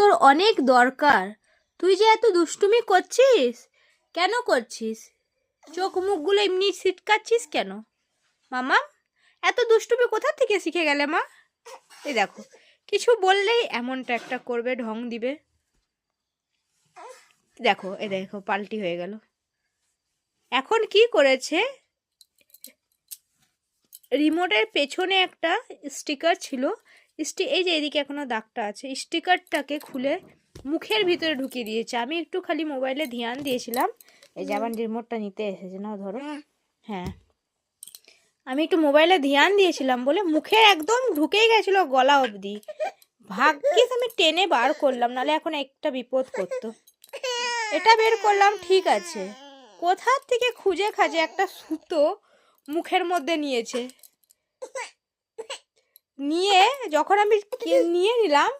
তোর অনেক দরকার। তুই যে এত দুষ্টুমি করছিস, কেন করছিস? চোখ মুখগুলো এমনি ছিটকাচ্ছিস কেন? মামা, এত দুষ্টুমি কোথা থেকে শিখে গেলে মা? এই দেখো, কিছু বললেই এমনটা একটা করবে, ঢং দিবে। দেখো, এ দেখো পাল্টি হয়ে গেল। এখন কি করেছে, রিমোটের পেছনে একটা স্টিকার ছিল, এই যে এদিকে এখনো দাগটা আছে, স্টিকারটাকে খুলে মুখের ভিতরে ঢুকিয়ে দিয়েছে। আমি একটু খালি মোবাইলে ধ্যান দিয়েছিলাম, এই যে আবার রিমোটটা নিতে এসেছে, না ধরো। হ্যাঁ, আমি একটু মোবাইলে ধ্যান দিয়েছিলাম বলে মুখে একদম ঢুকেই গেছিল গলা অবধি। ভাগ্যিস আমি টেনে বার করলাম, নাহলে এখন একটা বিপদ করতো। এটা বের করলাম, ঠিক আছে। কোথা থেকে খুঁজে খাজে একটা সুতো মুখের মধ্যে নিয়েছে। নিয়ে যখন আমি নিয়ে নিলাম,